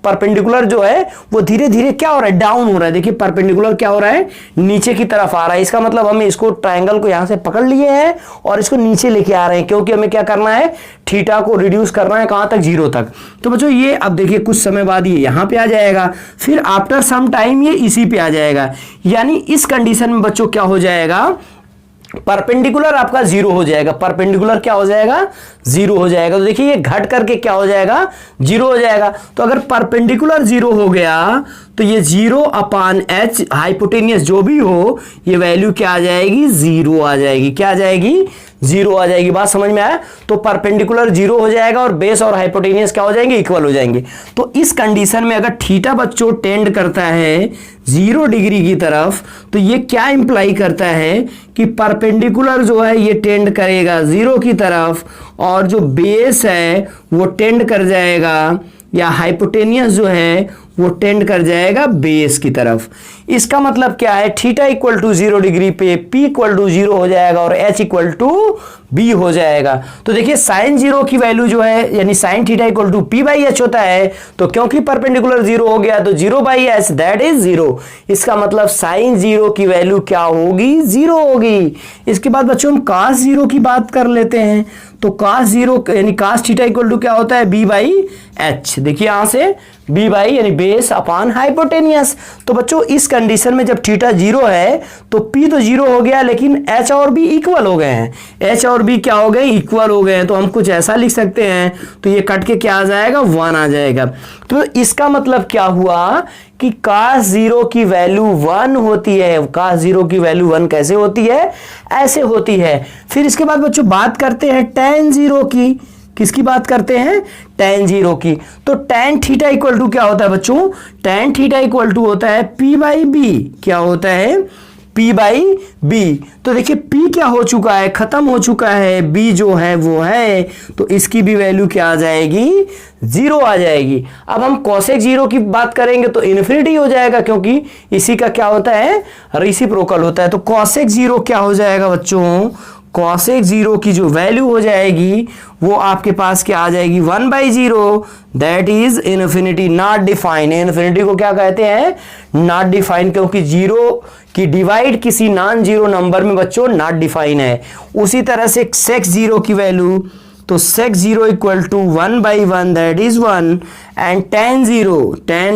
परपेंडिकुलर जो है वो धीरे धीरे क्या हो रहा है? डाउन हो रहा है। देखिए परपेंडिकुलर क्या हो रहा है? नीचे की तरफ आ रहा है। इसका मतलब हमें इसको ट्रायंगल को यहां से पकड़ लिए हैं और इसको नीचे लेके आ रहे हैं, क्योंकि हमें क्या करना है? थीटा को रिड्यूस करना है कहां तक? 0 तक। तो बच्चों ये अब देखिए कुछ समय बाद ये यहां पे आ जाएगा, फिर आफ्टर सम टाइम ये इसी पे आ जाएगा। यानी इस कंडीशन में बच्चों क्या हो जाएगा? परपेंडिकुलर आपका 0 हो जाएगा। परपेंडिकुलर क्या हो जाएगा? 0 हो जाएगा। तो देखिए ये घट करके क्या हो जाएगा? 0 हो जाएगा। तो अगर परपेंडिकुलर 0 हो गया तो ये 0/h हाइपोटेनियस जो भी हो, ये वैल्यू क्या आ जाएगी? 0 आ जाएगी। क्या आ जाएगी? 0 आ जाएगी। बात समझ में आया? तो परपेंडिकुलर 0 हो जाएगा और बेस और हाइपोटेनियस क्या हो जाएंगे? इक्वल हो जाएंगे। तो इस कंडीशन में अगर थीटा बच्चों टेंड करता है 0 डिग्री की तरफ, तो ये क्या इंप्लाई करता है? कि परपेंडिकुलर जो है ये टेंड करेगा 0 की तरफ और जो बेस है वो टेंड कर जाएगा, या हाइपोटेनियस जो है वो टेंड कर जाएगा बेस की तरफ। इसका मतलब क्या है? थीटा इक्वल टू 0 डिग्री पे P इक्वल टू 0 हो जाएगा और H इक्वल टू B हो जाएगा। तो देखिए साइन 0 की वैल्यू जो है, यानी sign theta equal to P/H होता है। तो क्योंकि परपेंडिकुलर 0 हो गया तो 0/H दैट इज 0। इसका मतलब साइन 0 की वैल्यू क्या होगी? 0 होगी। इसके बाद बच्चों हम cos 0 की बात कर लेते हैं। तो cos 0 यानी cos थीटा इक्वल टू क्या होता है? B/H। देखिए यहां से B बाई यानी बेस अपॉन हाइपोटेनियस। तो बच्चों इस कंडीशन में जब थीटा 0 है तो P तो 0 हो गया, लेकिन H और B इक्वल हो गए हैं। H और B क्या हो गए? इक्वल हो गए हैं। तो हम कुछ ऐसा लिख सकते हैं, तो ये कट के क्या आ जाएगा? 1 आ जाएगा। तो इसका मतलब क्या हुआ? कि cos 0 की वैल्यू 1 होती है। cos 0 की वैल्यू 1 कैसे होती है? ऐसे होती है। फिर इसके बाद बच्चों बात करते हैं tan 0 की। किसकी बात करते हैं? tan 0 की। तो tan थीटा इक्वल टू क्या होता है बच्चों? tan थीटा इक्वल टू होता है P/B। क्या होता है? P/B। तो देखिए P क्या हो चुका है? खत्म हो चुका है। B जो है वो है, तो इसकी भी वैल्यू क्या आ जाएगी? 0 आ जाएगी। अब हम cosec 0 की बात करेंगे तो इन्फिनिटी हो जाएगा, क्योंकि इसी का क्या होता है? रेसिप्रोकल होता है। तो cosec 0 क्या हो जाएगा बच्चों? कॉसेक 0 की जो वैल्यू हो जाएगी वो आपके पास क्या आ जाएगी 1/0, that is infinity not define. Infinity को क्या कहते हैं, नॉट डिफाइन, क्योंकि 0 की डिवाइड किसी नॉन जीरो नंबर में बच्चों नॉट डिफाइन है। उसी तरह से सेक 0 की वैल्यू, तो sec 0 equal to 1/1 that is 1 and tan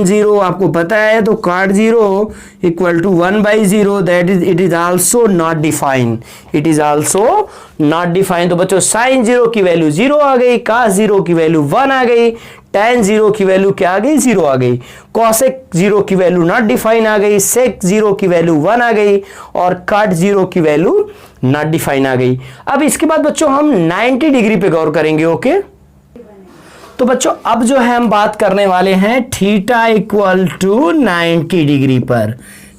0 आपको पता है, तो cot 0 equal to 1/0 that is it is also not define, it is also not define. तो बच्चों sin 0 की वैल्यू 0 आ गई, cos 0 की वैल्यू 1 आ गई, tan 0 की वैल्यू क्या आ गई 0 आ गई, cosec 0 की वैल्यू नॉट डिफाइन आ गई, sec 0 की वैल्यू 1 आ गई और cot 0 की वैल्यू नॉट डिफाइन आ गई। अब इसके बाद बच्चों हम 90 डिग्री पे गौर करेंगे। ओके, तो बच्चों अब जो है हम बात करने वाले हैं थीटा इक्वल टू 90 डिग्री पर।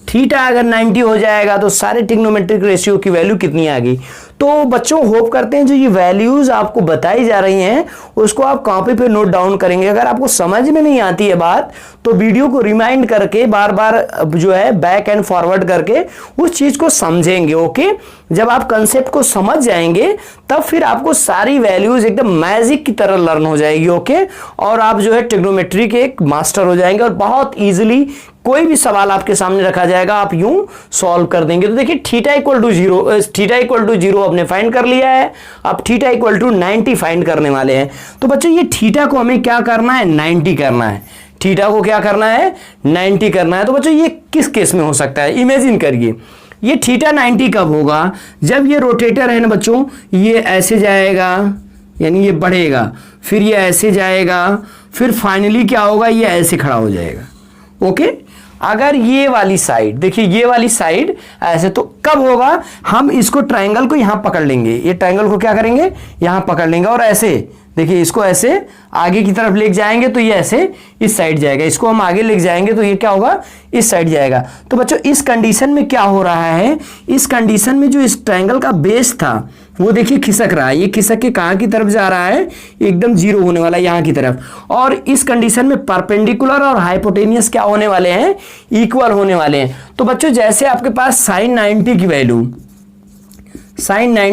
थीटा अगर 90 हो जाएगा तो सारे ट्रिग्नोमेट्रिक रेशियो की वैल्यू कितनी आ गई। तो बच्चों होप करते हैं जो ये वैल्यूज आपको बताई जा रही हैं उसको आप कॉपी पे नोट डाउन करेंगे। अगर आपको समझ में नहीं आती है बात तो वीडियो को रिमाइंड करके बार बार जो है बैक एंड फॉरवर्ड करके उस चीज को समझेंगे। ओके, जब आप कंसेप्ट को समझ जाएंगे तब फिर आपको सारी वैल्यूज एकदम मैजिक की तरह लर्न हो जाएगी। ओके, और आप जो है ट्रिग्नोमेट्री के एक मास्टर हो जाएंगे और बहुत ईजिली कोई भी सवाल आपके सामने रखा जाएगा आप यूं सॉल्व कर देंगे। तो देखिए थीटा इक्वल टू 0 आपने फाइंड कर लिया है, अब थीटा इक्वल टू 90 फाइंड करने वाले हैं। तो बच्चों ये थीटा को हमें क्या करना है 90 करना है, थीटा को क्या करना है 90 करना है। तो बच्चों ये किस केस में हो सकता है, इमेजिन करिए ये थीटा 90 कब होगा, जब ये रोटेटर है ना बच्चों ये ऐसे जाएगा यानी ये बढ़ेगा, फिर ये ऐसे जाएगा, फिर फाइनली क्या होगा ये ऐसे खड़ा हो जाएगा। ओके, अगर ये वाली साइड देखिए ये वाली साइड ऐसे, तो कब होगा हम इसको ट्रायंगल को यहां पकड़ लेंगे, ये ट्रायंगल को क्या करेंगे यहां पकड़ लेंगे और ऐसे देखिए इसको ऐसे आगे की तरफ ले जाएंगे तो ये ऐसे इस साइड जाएगा, इसको हम आगे ले जाएंगे तो ये क्या होगा इस साइड जाएगा। तो बच्चों इस कंडीशन में क्या हो रहा है, इस कंडीशन में जो इस ट्रायंगल का बेस था वो देखिए खिसक रहा है, ये खिसक के कहां की तरफ जा रहा है एकदम जीरो होने वाला है यहां की तरफ। और इस कंडीशन में परपेंडिकुलर और हाइपोटेनियस क्या होने वाले हैं इक्वल होने वाले हैं। तो बच्चों जैसे आपके पास sin 90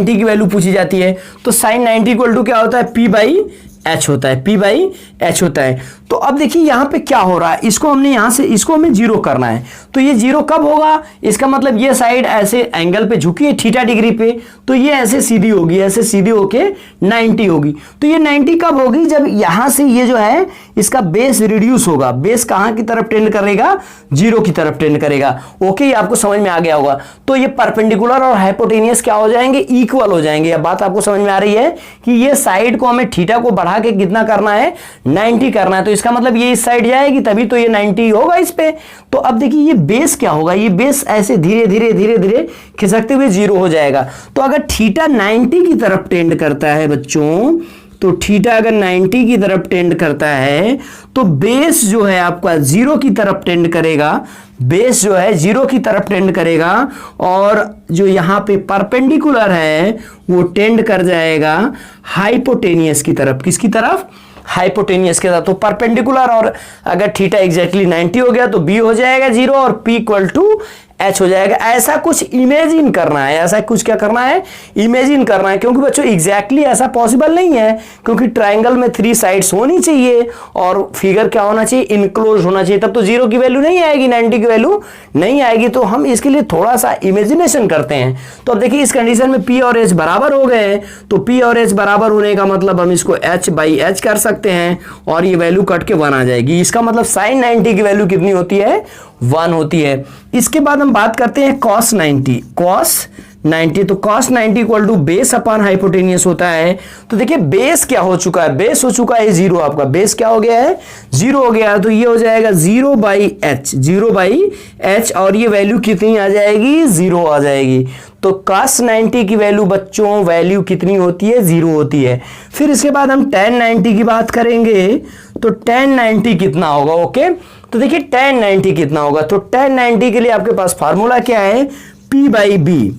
की वैल्यू पूछी जाती है तो sin 90 इक्वल टू क्या होता है P/H होता है, P/H होता है। तो अब देखिए यहां पे क्या हो रहा है, इसको हमने यहां से इसको हमें जीरो करना है। तो ये जीरो कब होगा, इसका मतलब ये साइड ऐसे एंगल पे झुकी है थीटा डिग्री पे, तो ये ऐसे सीधी होगी, ऐसे सीधी होके 90 होगी। तो ये 90 कब होगी, जब यहां से ये जो है इसका बेस रिड्यूस होगा। बेस कहां की तरफ टेंड करेगा, जीरो की तरफ टेंड करेगा। ओके, ये आपको समझ में आ गया होगा। तो ये परपेंडिकुलर और हाइपोटेनियस क्या हो जाएंगे, इक्वल हो जाएंगे। अब बात आपको समझ में आ रही है कि ये साइड को हमें थीटा को बढ़ा के कितना करना है 90 करना है। तो इसका मतलब ये इस साइड जाएगी तभी तो ये 90 होगा इस पे। तो अब देखिए ये बेस क्या होगा, ये बेस ऐसे धीरे धीरे खिसकते हुए जीरो हो जाएगा। तो अगर थीटा 90 की तरफ टेंड करता है बच्चों, तो थीटा अगर 90 की तरफ टेंड करता है तो बेस जो है आपका जीरो की तरफ टेंड करेगा, बेस जो है जीरो की तरफ टेंड करेगा और जो यहां पे परपेंडिकुलर है वो टेंड कर जाएगा हाइपोटेनियस की तरफ। किसकी तरफ, हाइपोटेनियस के साथ। तो परपेंडिकुलर और अगर थीटा एग्जैक्टली 90 हो गया तो बी हो जाएगा जीरो और पी इक्वल टू एच हो जाएगा। ऐसा कुछ इमेजिन करना है, ऐसा कुछ क्या करना है इमेजिन करना है, क्योंकि बच्चों एग्जैक्टली ऐसा पॉसिबल नहीं है, क्योंकि ट्राइंगल में 3 साइड्स होनी चाहिए और फिगर क्या होना चाहिए इनक्लोज होना चाहिए, तब तो जीरो की वैल्यू नहीं आएगी, 90 की वैल्यू नहीं आएगी। तो हम इसके लिए थोड़ा सा इमेजिनेशन करते हैं। तो अब देखिए इस कंडीशन में पी और एच बराबर हो गए हैं, तो पी और एच बराबर होने का मतलब हम इसको h/h कर सकते हैं और ये वैल्यू कट के 1 आ जाएगी। इसका मतलब sin 90 की वैल्यू कितनी होती है 1 होती है। इसके बाद हम बात करते हैं cos 90। तो cos 90 equal to base upon hypotenuse होता है। तो देखिए बेस क्या हो चुका है, बेस हो चुका है जीरो, आपका बेस क्या हो गया है जीरो हो गया है। तो ये हो जाएगा 0/h और ये वैल्यू कितनी आ जाएगी 0 आ जाएगी। तो cos 90 की वैल्यू बच्चों वैल्यू कितनी होती है 0 होती है। फिर इसके बाद हम tan 90 की बात करेंगे तो tan 90 कितना होगा। ओके, तो देखिए tan 90 कितना होगा, तो tan 90 के लिए आपके पास फार्मूला क्या है P/B।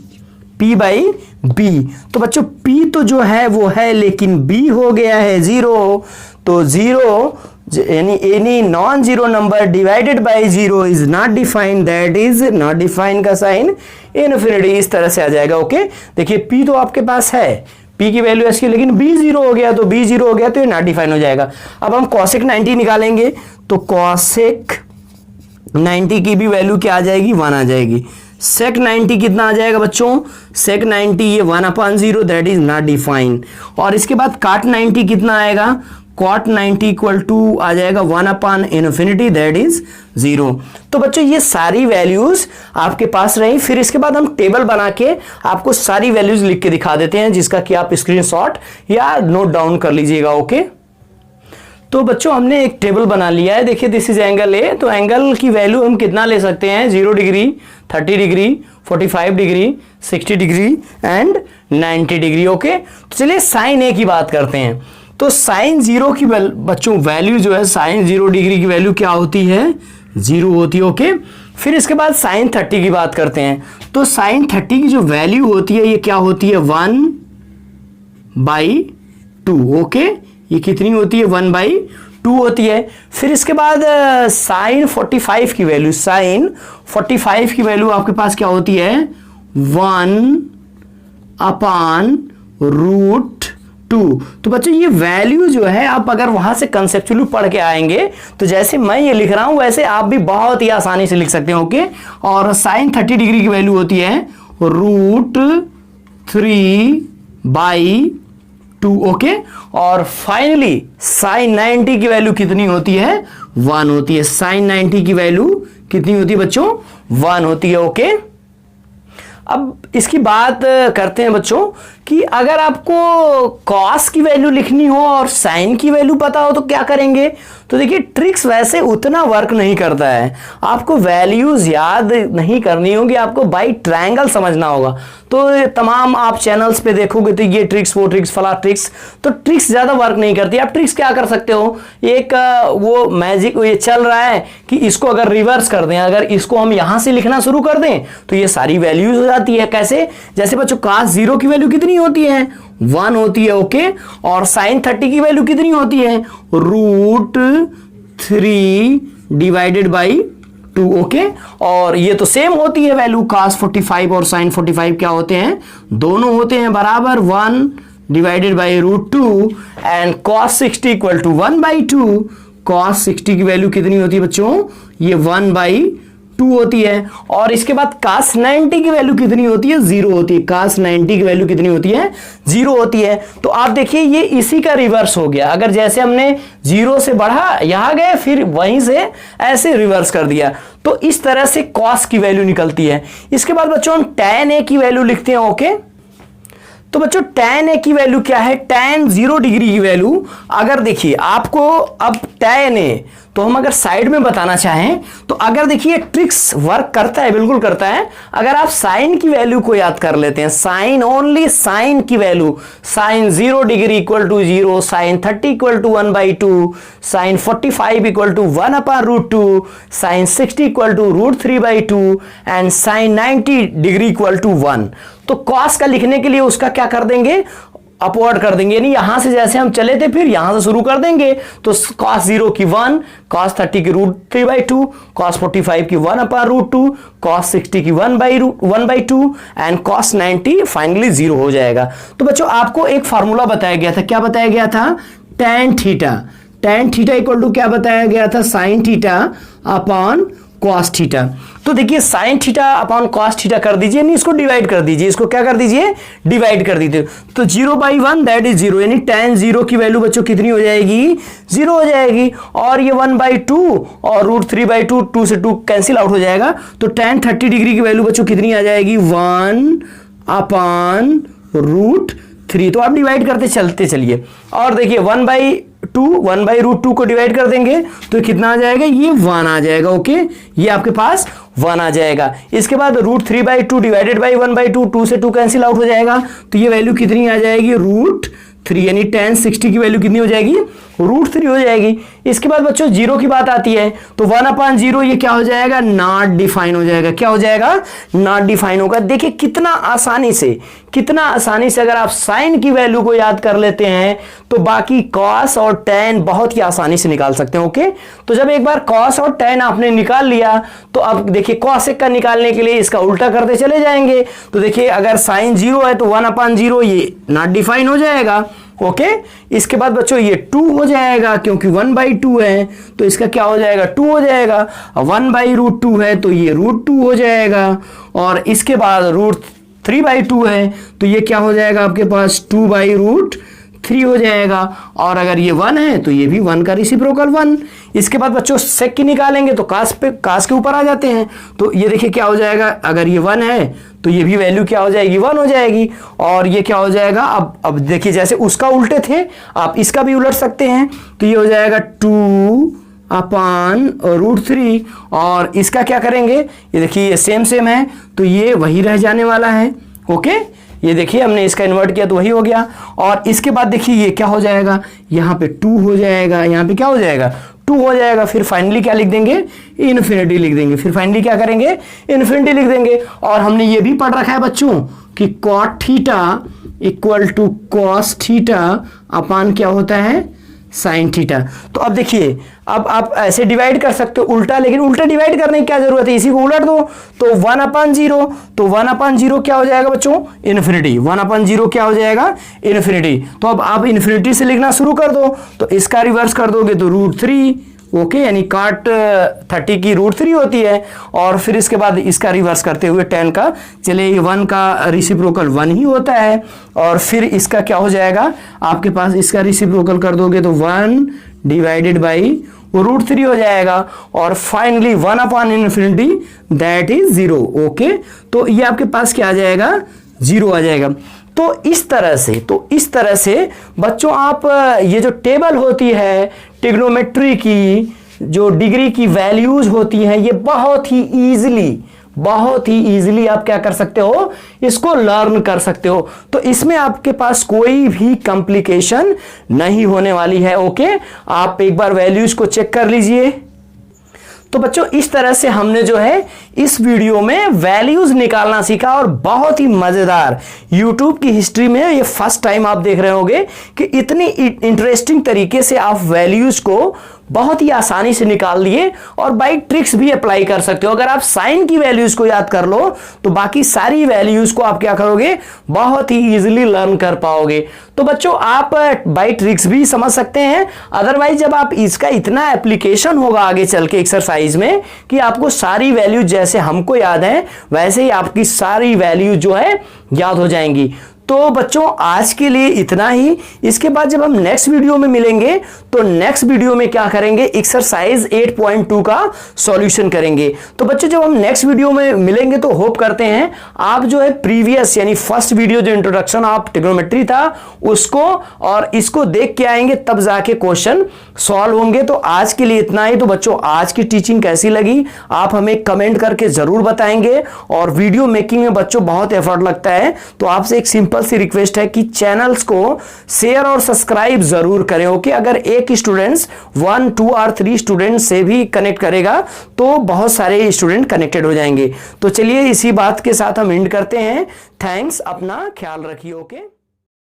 तो बच्चों P तो जो है वो है लेकिन B हो गया है 0, तो 0 यानी any non zero number divided by zero is not defined, that is not defined का साइन इनफिनिटी इस तरह से आ जाएगा। ओके, देखिए p तो आपके पास है, p की वैल्यू इसकी, लेकिन b जीरो हो गया, तो b जीरो हो गया तो ये नॉट डिफाइंड हो जाएगा। अब हम cosec 90 निकालेंगे, तो cosec 90 की भी वैल्यू क्या आ जाएगी, 1 आ जाएगी। sec 90 कितना आ जाएगा बच्चों, sec 90 ये 1/0, दैट इज नॉट डिफाइंड। और इसके बाद cot 90 कितना आएगा, cot 90 इक्वल टू आ जाएगा 1/∞, दैट इज 0। तो बच्चों ये सारी वैल्यूज आपके पास रही। फिर इसके बाद हम टेबल बना के आपको सारी वैल्यूज लिख के दिखा देते हैं, जिसका कि आप स्क्रीनशॉट या नोट डाउन कर लीजिएगा। ओके, तो बच्चों हमने एक टेबल बना लिया है। देखिए दिस इज एंगल ए, तो एंगल की वैल्यू हम कितना ले सकते हैं, 0 degree, 30 degree, 45 degree, 60 degree and 90 degree. Okay, तो चलिए साइन ए की बात करते हैं। तो साइन 0 की बच्चों वैल्यू जो है, साइन 0 डिग्री की वैल्यू क्या होती है, 0 होती है। ओके, फिर इसके बाद साइन 30 की बात करते हैं। तो साइन 30 की जो वैल्यू होती है ये क्या होती है, 1/2। ओके, ये कितनी होती है, 1/2 होती है। फिर इसके बाद साइन 45 की वैल्यू, साइन 45 की वैल्यू आपके पास क्या होती है, 1/√2। तो बच्चों ये वैल्यू जो है, आप अगर वहां से कंसेप्चुअली पढ़ के आएंगे तो जैसे मैं ये लिख रहा हूं वैसे आप भी बहुत ही आसानी से लिख सकते हैं। ओके, और साइन 30 डिग्री की वैल्यू होती है √3/2। ओके, और फाइनली साइन 90 की वैल्यू कितनी होती है, 1 होती है। साइन 90 की वैल्यू कितनी होती है बच्चों, 1 होती है। ओके, अब इसकी बात करते हैं बच्चों कि अगर आपको कॉस की वैल्यू लिखनी हो और साइन की वैल्यू पता हो तो क्या करेंगे। तो देखिए ट्रिक्स वैसे उतना वर्क नहीं करता है, आपको वैल्यूज याद नहीं करनी होगी, आपको बाई ट्रायंगल समझना होगा। तो तमाम आप चैनल्स पे देखोगे तो ये ट्रिक्स, वो ट्रिक्स, फला ट्रिक्स, तो ट्रिक्स ज्यादा वर्क नहीं करती। आप ट्रिक्स क्या कर सकते हो, एक वो मैजिक ये चल रहा है कि इसको अगर रिवर्स कर दें, अगर इसको हम यहां से लिखना शुरू कर दें तो ये सारी वैल्यूज हो जाती है। कैसे, जैसे बच्चों cos 0 की वैल्यू कितनी होती है, 1 होती है। ओके, और साइन 30 की वैल्यू कितनी होती है, √3/2। ओके, और ये तो सेम होती है वैल्यू, cos 45 और sin 45 क्या होते हैं, दोनों होते हैं बराबर 1/√2 and cos 60 equal to 1/2। cos 60 की वैल्यू कितनी होती है बच्चों, ये 1/2 होती है। और इसके बाद cos 90 की वैल्यू कितनी होती है, 0 होती है। cos 90 की वैल्यू कितनी होती है, 0 होती है। तो आप देखिए ये इसी का रिवर्स हो गया, अगर जैसे हमने 0 से बढ़ा यहां गए फिर वहीं से ऐसे रिवर्स कर दिया, तो इस तरह से cos की वैल्यू निकलती है। इसके बाद बच्चों हम tan a की वैल्यू लिखते हैं। ओके, तो बच्चों tan a की वैल्यू क्या है, tan 0 डिग्री की वैल्यू, अगर देखिए आपको अब tan a, तो हम अगर साइड में बताना चाहें तो अगर देखिए ट्रिक्स वर्क करता है, बिल्कुल करता है। अगर आप साइन की वैल्यू को याद कर लेते हैं, साइन ओनली साइन की value, sine 0 degree equal to 0, sine 30 equal to 1/2, sine 45 equal to 1/√2, sine 60 equal to √3/2 and sine 90 degree equal to 1। तो कॉस का लिखने के लिए उसका क्या कर देंगे, अपवर्ड कर देंगे, यानी यहां से जैसे हम चले थे फिर यहां से शुरू कर देंगे। तो cos 0 की 1, cos 30 की √3/2, cos 45 की 1/√2, cos 60 की 1/2 एंड cos 90 फाइनली 0 हो जाएगा। तो बच्चों आपको एक फार्मूला बताया गया था, क्या बताया गया था, tan थीटा इक्वल टू क्या बताया गया था, sin theta upon cos theta. तो देखिए sin theta upon cos theta कर दीजिए, नहीं इसको डिवाइड कर दीजिए, इसको क्या कर दीजिए, डिवाइड कर दीजिए। तो 0/1 दैट इज 0, यानी tan 0 की वैल्यू बच्चों कितनी हो जाएगी, 0 हो जाएगी। और ये 1/2 और √3/2, 2 से 2 कैंसिल आउट हो जाएगा। तो tan 30 डिग्री की वैल्यू बच्चों कितनी आ जाएगी, 1/√3। तो आप डिवाइड करते चलते चलिए, और देखिए 1/√2 को डिवाइड कर देंगे तो कितना आ जाएगा, ये 1 आ जाएगा। ओके, ये आपके पास 1 आ जाएगा। इसके बाद √3/2 डिवाइडेड बाई 1/2, 2 से 2 कैंसिल आउट हो जाएगा, तो ये वैल्यू कितनी आ जाएगी, 3 यानी tan 60 की वैल्यू कितनी हो जाएगी, √3 हो जाएगी। इसके बाद बच्चों जीरो की बात आती है तो 1/0 ये क्या हो जाएगा, नॉट डिफाइन हो जाएगा। क्या हो जाएगा, नॉट डिफाइन होगा। देखिए कितना आसानी से अगर आप साइन की वैल्यू को याद कर लेते हैं तो बाकी कॉस और tan बहुत ही आसानी से निकाल सकते हैं। ओके, तो जब एक बार कॉस और tan आपने निकाल लिया तो अब देखिए कॉसेक का निकालने के लिए इसका उल्टा करते चले जाएंगे। तो देखिए अगर साइन 0 है तो 1/0 ये नॉट डिफाइन हो जाएगा। ओके, इसके बाद बच्चों ये 2 हो जाएगा क्योंकि 1/2 है तो इसका क्या हो जाएगा, 2 हो जाएगा। 1/√2 है तो ये √2 हो जाएगा। और इसके बाद √3/2 है तो ये क्या हो जाएगा आपके पास 2/√3 हो जाएगा। और अगर ये 1 है तो ये भी 1 का रेसिप्रोकल 1। इसके बाद बच्चों सेक की निकालेंगे तो कास के ऊपर आ जाते हैं। तो ये देखिए क्या हो जाएगा, अगर ये 1 है तो ये भी वैल्यू क्या हो जाएगी, 1 हो जाएगी। और ये क्या हो जाएगा, अब देखिए जैसे उसका उल्टे थे आप इसका भी उलट सकते हैं। तो ये हो जाएगा 2/√3 और इसका क्या करेंगे, ये देखिए ये सेम है तो ये वही रह जाने वाला है। ओके, ये देखिए हमने इसका इन्वर्ट किया तो वही हो गया। और इसके बाद देखिए ये क्या हो जाएगा, यहाँ पे 2 हो जाएगा, यहाँ पे क्या हो जाएगा, 2 हो जाएगा। फिर फाइनली क्या लिख देंगे, इन्फिनिटी लिख देंगे। फिर फाइनली क्या करेंगे, इन्फिनिटी लिख देंगे। और हमने ये भी पढ़ रखा है बच्चों कि cot theta equal to cos theta upon क्या होता है, साइन थीटा। तो अब देखिए अब आप ऐसे डिवाइड कर सकते हो उल्टा, लेकिन उल्टा डिवाइड करने की क्या जरूरत है, इसी को उलट दो। तो 1/0 तो 1/0 क्या हो जाएगा बच्चों, इन्फिनिटी। 1/0 क्या हो जाएगा, इन्फिनिटी। तो अब आप इन्फिनिटी से लिखना शुरू कर दो तो इसका रिवर्स कर दोगे तो √3। ओके, यानी cot 30 की √3 होती है। और फिर इसके बाद इसका रिवर्स करते हुए tan का, चलिए 1 का रेसिप्रोकल 1 ही होता है। और फिर इसका क्या हो जाएगा आपके पास, इसका रेसिप्रोकल कर दोगे तो 1/√3 हो जाएगा। और फाइनली 1/∞ दैट इज 0। ओके, तो ये आपके पास क्या आ जाएगा, 0 आ जाएगा। तो इस तरह से बच्चों आप ये जो टेबल होती है ट्रिग्नोमेट्री की, जो डिग्री की वैल्यूज होती हैं, ये बहुत ही इजीली आप क्या कर सकते हो, इसको लर्न कर सकते हो। तो इसमें आपके पास कोई भी कॉम्प्लिकेशन नहीं होने वाली है। ओके, आप एक बार वैल्यूज को चेक कर लीजिए। तो बच्चों इस तरह से हमने जो है इस वीडियो में वैल्यूज निकालना सीखा और बहुत ही मजेदार, YouTube की हिस्ट्री में ये फर्स्ट टाइम आप देख रहे होंगे कि इतनी इंटरेस्टिंग तरीके से आप वैल्यूज को बहुत ही आसानी से निकाल लिए और बाई ट्रिक्स भी अप्लाई कर सकते हो। अगर आप साइन की वैल्यूज को याद कर लो तो बाकी सारी वैल्यूज को आप क्या करोगे, बहुत ही इजीली लर्न कर पाओगे। तो बच्चों आप बाई ट्रिक्स भी समझ सकते हैं। अदरवाइज जब आप इसका इतना एप्लीकेशन होगा आगे चल के एक्सरसाइज में कि आपको सारी वैल्यूज जैसे हमको याद है वैसे ही आपकी सारी वैल्यू जो है याद हो जाएंगी। तो बच्चों आज के लिए इतना ही। इसके बाद जब हम नेक्स्ट वीडियो में मिलेंगे तो नेक्स्ट वीडियो में क्या करेंगे, एक्सरसाइज 8.2 का सॉल्यूशन करेंगे। तो बच्चों जब हम नेक्स्ट वीडियो में मिलेंगे तो होप करते हैं आप जो है प्रीवियस यानी फर्स्ट वीडियो जो इंट्रोडक्शन ऑफ ट्रिग्नोमेट्री था उसको और इसको देख के आएंगे, तब जाके क्वेश्चन सॉल्व होंगे। तो आज के लिए इतना ही। तो बच्चों आज की टीचिंग कैसी लगी आप हमें कमेंट करके जरूर बताएंगे। और वीडियो मेकिंग में बच्चों बहुत एफर्ट लगता है, तो आपसे एक सिंपल सी रिक्वेस्ट है कि चैनल्स को शेयर और सब्सक्राइब जरूर करें। ओके, अगर एक स्टूडेंट्स 1, 2 और 3 स्टूडेंट्स से भी कनेक्ट करेगा तो बहुत सारे स्टूडेंट कनेक्टेड हो जाएंगे। तो चलिए इसी बात के साथ हम एंड करते हैं। थैंक्स, अपना ख्याल रखिए। ओके।